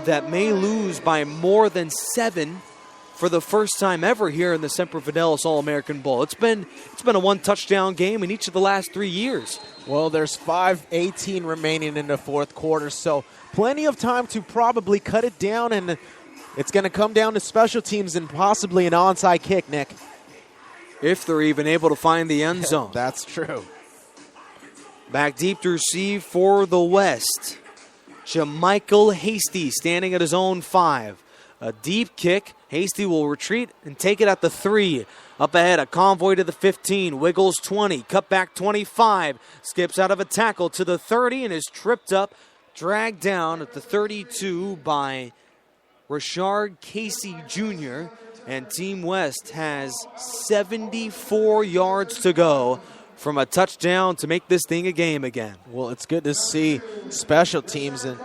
that may lose by more than 7 for the first time ever here in the Semper Fidelis All-American Bowl. It's been a one-touchdown game in each of the last 3 years. Well, there's 5:18 remaining in the fourth quarter, so plenty of time to probably cut it down, and it's going to come down to special teams and possibly an onside kick, Nick. If they're even able to find the end zone. That's true. Back deep to receive for the West. Jamichael Hasty standing at his own 5. A deep kick. Hasty will retreat and take it at the 3. Up ahead, a convoy to the 15. Wiggles 20. Cut back 25. Skips out of a tackle to the 30 and is tripped up. Dragged down at the 32 by Rashard Casey Jr. And Team West has 74 yards to go from a touchdown to make this thing a game again. Well, it's good to see special teams and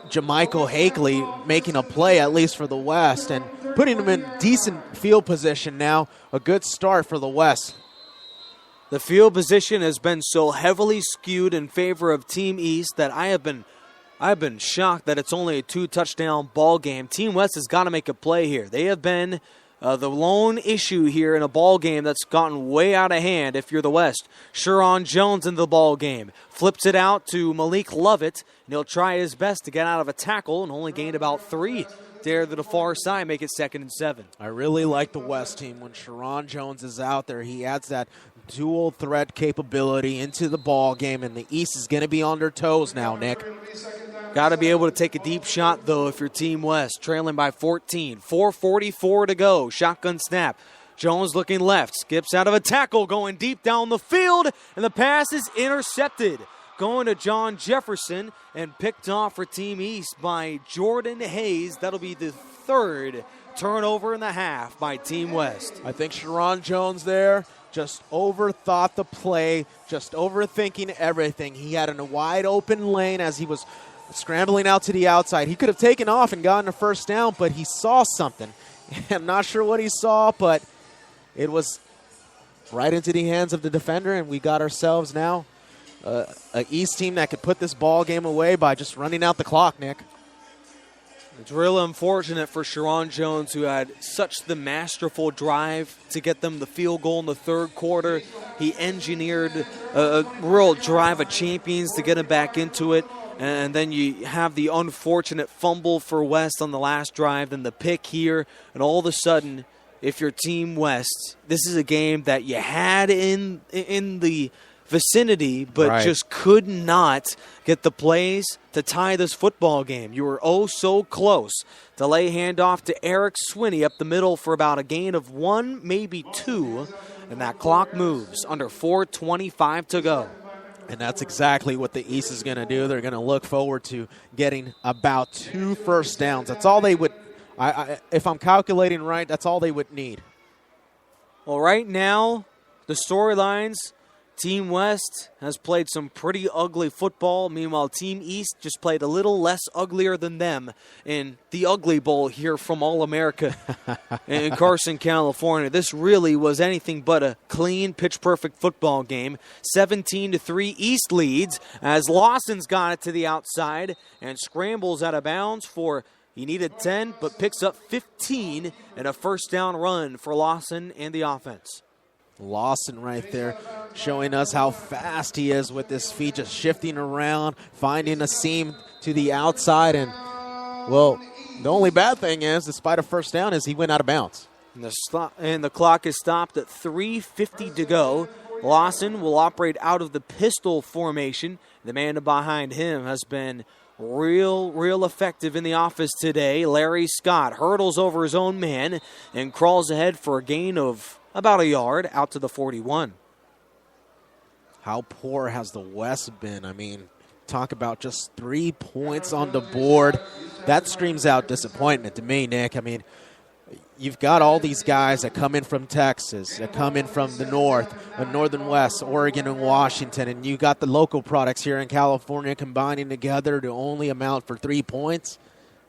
Jamichael Hakeley making a play, at least for the West, and putting them in decent field position now. A good start for the West. The field position has been so heavily skewed in favor of Team East that I've been shocked that it's only a 2-touchdown ball game. Team West has got to make a play here. They have been the lone issue here in a ball game that's gotten way out of hand if you're the West. Sherron Jones in the ball game. Flips it out to Malik Lovett, and he'll try his best to get out of a tackle and only gained about 3 there to the far side, make it 2nd and 7. I really like the West team. When Sherron Jones is out there, he adds that dual threat capability into the ball game, and the East is going to be on their toes now, Nick. Got to be able to take a deep shot, though, if you're Team West. Trailing by 14. 4:44 to go. Shotgun snap. Jones looking left. Skips out of a tackle, going deep down the field, and the pass is intercepted. Going to John Jefferson and picked off for Team East by Jordan Hayes. That'll be the 3rd turnover in the half by Team West. I think Sherron Jones there just overthought the play, just overthinking everything. He had a wide open lane as he was scrambling out to the outside. He could have taken off and gotten a first down, but he saw something. I'm not sure what he saw, but it was right into the hands of the defender, and we got ourselves now an East team that could put this ball game away by just running out the clock, Nick. It's real unfortunate for Sherron Jones, who had such the masterful drive to get them the field goal in the 3rd quarter. He engineered a real drive of champions to get him back into it. And then you have the unfortunate fumble for West on the last drive, then the pick here. And all of a sudden, if you're Team West, this is a game that you had in the vicinity, but right, just could not get the plays to tie this football game. You were oh so close. Delay handoff to Eric Swinney up the middle for about a gain of 1, maybe 2. And that clock moves under 4:25 to go. And that's exactly what the East is going to do. They're going to look forward to getting about 2 first downs. That's all they would, if I'm calculating right, that's all they would need. Well, right now, the storylines, Team West has played some pretty ugly football. Meanwhile, Team East just played a little less uglier than them in the Ugly Bowl here from All-America in Carson, California. This really was anything but a clean, pitch-perfect football game. 17-3 East leads as Lawson's got it to the outside and scrambles out of bounds for, he needed 10, but picks up 15 and a first down run for Lawson and the offense. Lawson right there showing us how fast he is with his feet, just shifting around, finding a seam to the outside. And, well, the only bad thing is, despite a first down, is he went out of bounds. And the clock is stopped at 3:50 to go. Lawson will operate out of the pistol formation. The man behind him has been real effective in the office today. Larry Scott hurdles over his own man and crawls ahead for a gain of about a yard out to the 41. How poor has the West been? I mean, talk about just 3 points on the board. That screams out disappointment to me, Nick. I mean, you've got all these guys that come in from Texas, that come in from the north, the northern west, Oregon and Washington, and you got the local products here in California combining together to only amount for 3 points.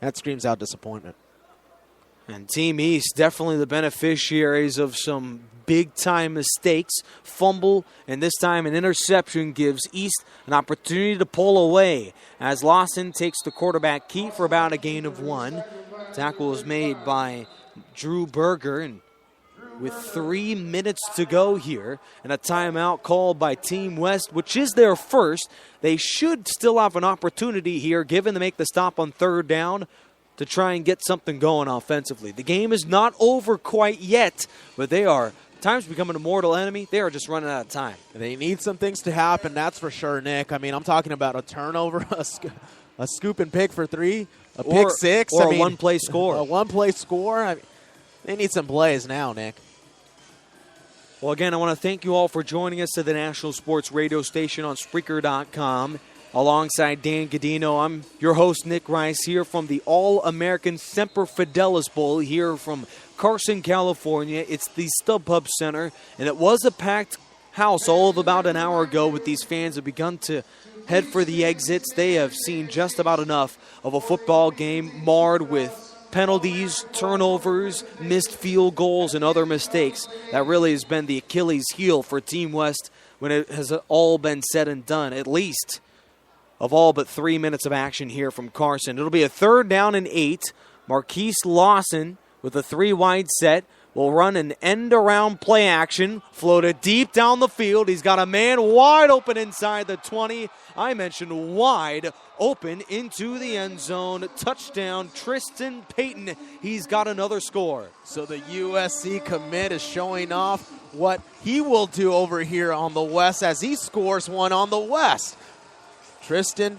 That screams out disappointment. And Team East definitely the beneficiaries of some big-time mistakes. Fumble, and this time an interception gives East an opportunity to pull away as Lawson takes the quarterback keep for about a gain of 1. Tackle was made by Drew Berger, and with 3 minutes to go here and a timeout called by Team West, which is their first, they should still have an opportunity here, given to make the stop on 3rd down, to try and get something going offensively. The game is not over quite yet, but time's becoming a mortal enemy. They are just running out of time. They need some things to happen, that's for sure, Nick. I mean, I'm talking about a turnover, a scoop and pick for 3, a pick 6. Or a one-play score. A one-play score. They need some plays now, Nick. Well, again, I want to thank you all for joining us at the National Sports Radio Station on Spreaker.com. Alongside Dan Gadino, I'm your host, Nick Rice, here from the All-American Semper Fidelis Bowl here from Carson, California. It's the StubHub Center, and it was a packed house all of about an hour ago with these fans have begun to head for the exits. They have seen just about enough of a football game marred with penalties, turnovers, missed field goals, and other mistakes. That really has been the Achilles heel for Team West when it has all been said and done, at least of all but 3 minutes of action here from Carson. It'll be a 3rd down and 8. Marquise Lawson with a 3-wide set will run an end-around play action, floated deep down the field. He's got a man wide open inside the 20. I mentioned wide open into the end zone. Touchdown, Tristan Payton. He's got another score. So the USC commit is showing off what he will do over here on the West as he scores one on the West. Tristan,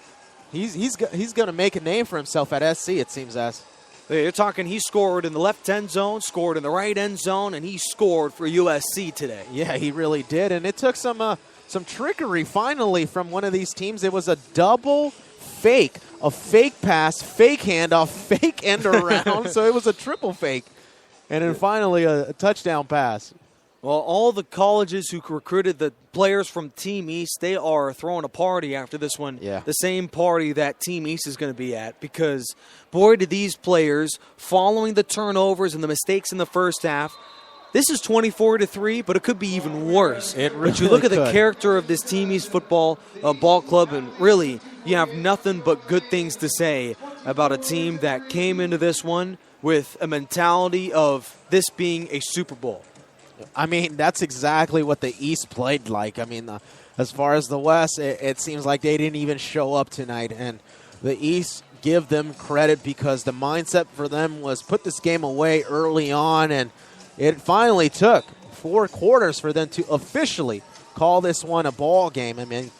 he's going to make a name for himself at SC, it seems as. You're talking he scored in the left end zone, scored in the right end zone, and he scored for USC today. Yeah, he really did, and it took some trickery finally from one of these teams. It was a double fake, a fake pass, fake handoff, fake end around, so it was a triple fake, and then finally a touchdown pass. Well, all the colleges who recruited the players from Team East, they are throwing a party after this one. Yeah. The same party that Team East is going to be at because, boy, did these players, following the turnovers and the mistakes in the first half, this is 24-3, but it could be even worse. It really but you look at the could. character of this Team East football ball club, and really, you have nothing but good things to say about a team that came into this one with a mentality of this being a Super Bowl. I mean, that's exactly what the East played like. I mean, as far as the West, it seems like they didn't even show up tonight. And the East, give them credit because the mindset for them was put this game away early on. And it finally took 4 quarters for them to officially call this one a ball game. I mean,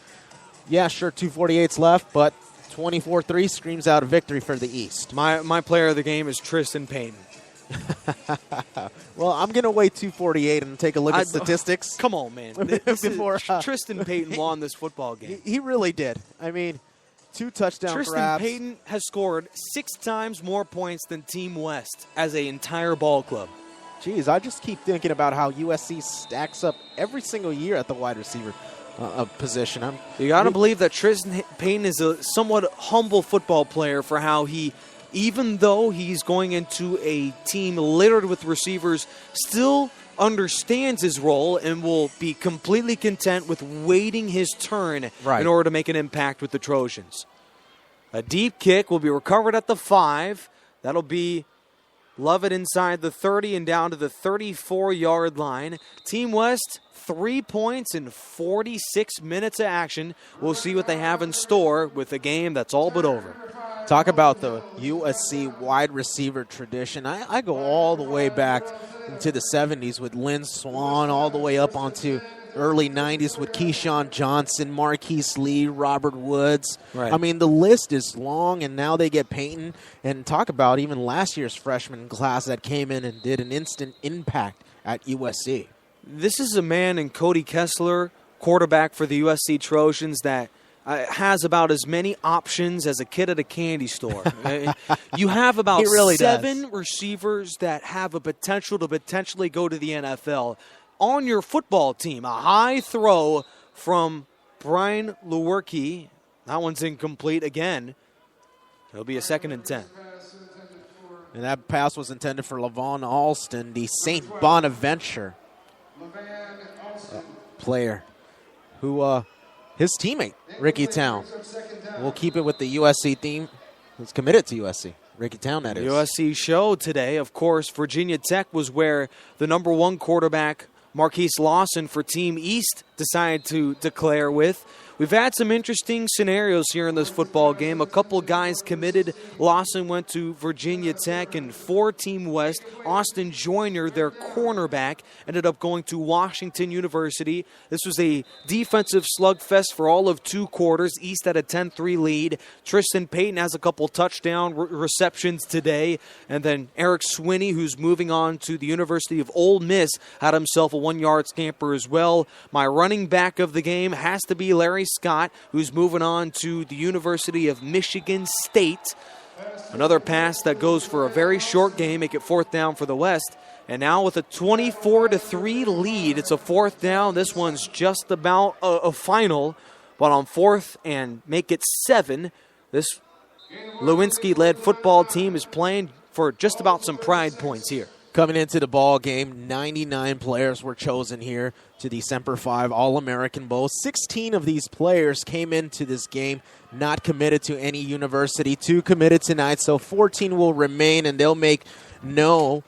yeah, sure, 2:48's left, but 24-3 screams out a victory for the East. My player of the game is Tristan Payton. Well, I'm going to wait 2:48 and take a look at statistics. Come on, man. Tristan Payton won this football game. He really did. I mean, 2 touchdown Tristan grabs. Payton has scored 6 times more points than Team West as an entire ball club. Jeez, I just keep thinking about how USC stacks up every single year at the wide receiver position. You got to believe that Tristan Payton is a somewhat humble football player for how he, even though he's going into a team littered with receivers, still understands his role and will be completely content with waiting his turn in order to make an impact with the Trojans. A deep kick will be recovered at the 5. That'll be Lovett inside the 30 and down to the 34-yard line. Team West, 3 points in 46 minutes of action. We'll see what they have in store with a game that's all but over. Talk about the USC wide receiver tradition. I go all the way back into the 70s with Lynn Swann, all the way up onto early 90s with Keyshawn Johnson, Marquise Lee, Robert Woods. Right. I mean, the list is long, and now they get Payton. And talk about even last year's freshman class that came in and did an instant impact at USC. This is a man in Cody Kessler, quarterback for the USC Trojans, that has about as many options as a kid at a candy store. You have about really 7 receivers that have a potential to potentially go to the NFL. On your football team, a high throw from Brian Lewerke. That one's incomplete again. It'll be a 2nd and 10. And that pass was intended for Levon Alston, the St. Bonaventure player, who his teammate, Ricky Town. We'll keep it with the USC theme. He's committed to USC. Ricky Town, that is. USC show today, of course, Virginia Tech was where the number 1 quarterback, Marquise Lawson for Team East, decided to declare with. We've had some interesting scenarios here in this football game. A couple guys committed. Lawson went to Virginia Tech, and for Team West, Austin Joyner, their cornerback, ended up going to Washington University. This was a defensive slugfest for all of 2 quarters. East had a 10-3 lead. Tristan Payton has a couple touchdown receptions today. And then Eric Swinney, who's moving on to the University of Ole Miss, had himself a 1-yard scamper as well. My running back of the game has to be Larry Scott, who's moving on to the University of Michigan State. Another pass that goes for a very short game, make it 4th down for the West. And now with a 24-3 lead, it's a 4th down. This one's just about a final, but on 4th and make it 7, this Lewinsky-led football team is playing for just about some pride points here. Coming into the ball game, 99 players were chosen here to the Semper Fi All-American Bowl. 16 of these players came into this game not committed to any university, 2 committed tonight, so 14 will remain, and they'll make known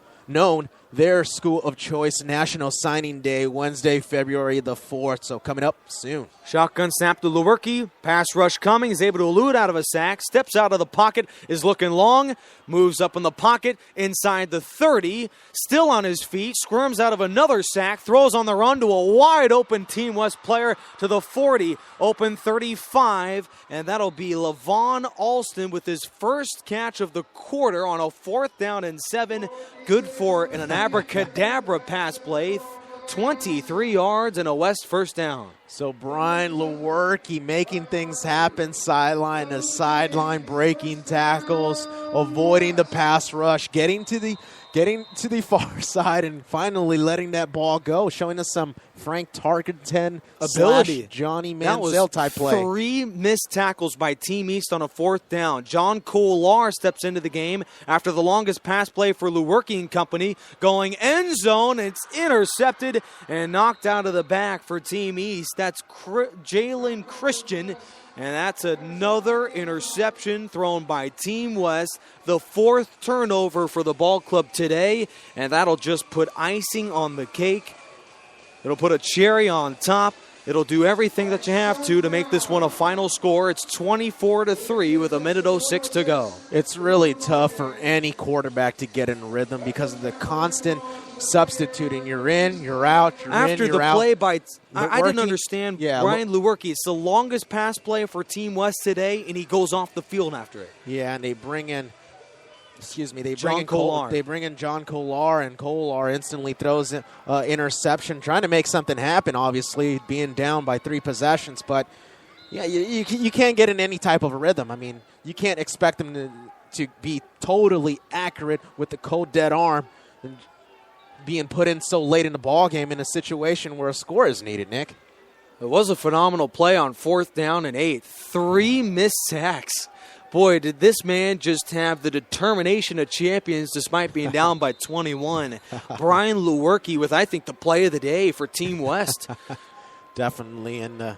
their school of choice. National Signing Day, Wednesday, February the 4th, so coming up soon. Shotgun snap to Lewerke. Pass rush coming. Is able to elude out of a sack. Steps out of the pocket. Is looking long. Moves up in the pocket. Inside the 30. Still on his feet. Squirms out of another sack. Throws on the run to a wide open Team West player to the 40. Open 35. And that'll be Levon Alston with his first catch of the quarter on a 4th down and 7. Good for an abracadabra pass play. 23 yards and a West first down. So Brian Lewerke making things happen sideline to sideline, breaking tackles, avoiding the pass rush, getting to the far side, and finally letting that ball go, showing us some Frank Tarkenton ability, Johnny Manziel type play. 3 missed tackles by Team East on a 4th down. John Kolar steps into the game after the longest pass play for Lewerke and company, going end zone. It's intercepted and knocked out of the back for Team East. That's Jalen Christian, and that's another interception thrown by Team West. The 4th turnover for the ball club today, and that'll just put icing on the cake. It'll put a cherry on top. It'll do everything that you have to make this one a final score. It's 24-3 with 1:06 to go. It's really tough for any quarterback to get in rhythm because of the constant substituting. You're in, you're out, you're After in, you're the out. play by, I didn't understand Brian Lewerke. It's the longest pass play for Team West today, and he goes off the field after it. Yeah, and they bring in, John Kolar. They bring in John Kolar, and Kolar instantly throws an interception, trying to make something happen, obviously, being down by 3 possessions. But, yeah, you can't get in any type of a rhythm. I mean, you can't expect them to be totally accurate with the cold dead arm and being put in so late in the ball game in a situation where a score is needed, Nick. It was a phenomenal play on 4th down and 8. 3 missed sacks. Boy, did this man just have the determination of champions despite being down by 21. Brian Lewerke with, I think, the play of the day for Team West. Definitely, and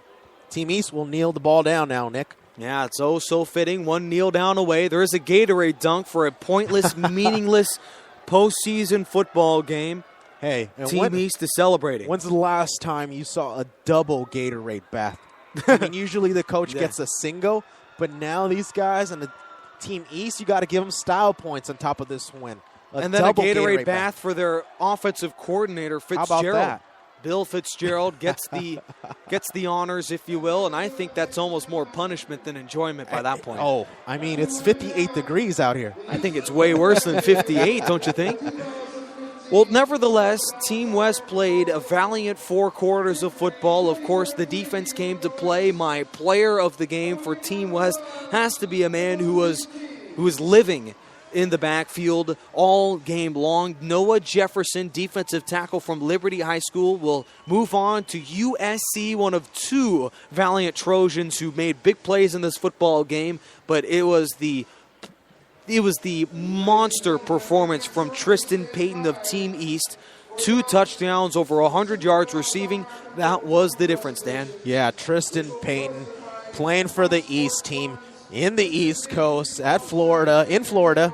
Team East will kneel the ball down now, Nick. Yeah, it's so fitting. One kneel down away. There is a Gatorade dunk for a pointless, meaningless postseason football game. Hey, and Team East is celebrating. When's the last time you saw a double Gatorade bath? I mean, usually the coach gets a single, but now these guys on the Team East, you got to give them style points on top of this win. And then a Gatorade bath for their offensive coordinator, Fitzgerald. How about that? Bill Fitzgerald gets the honors, if you will, and I think that's almost more punishment than enjoyment by that point. Oh, I mean, it's 58 degrees out here. I think it's way worse than 58, don't you think? Well, nevertheless, Team West played a valiant 4 quarters of football. Of course, the defense came to play. My player of the game for Team West has to be a man who was living in the backfield all game long. Noah Jefferson, defensive tackle from Liberty High School, will move on to USC, one of 2 valiant Trojans who made big plays in this football game, but it was the it was the monster performance from Tristan Payton of Team East. 2 touchdowns, over 100 yards receiving. That was the difference, Dan. Yeah, Tristan Payton playing for the East team in the East Coast in Florida.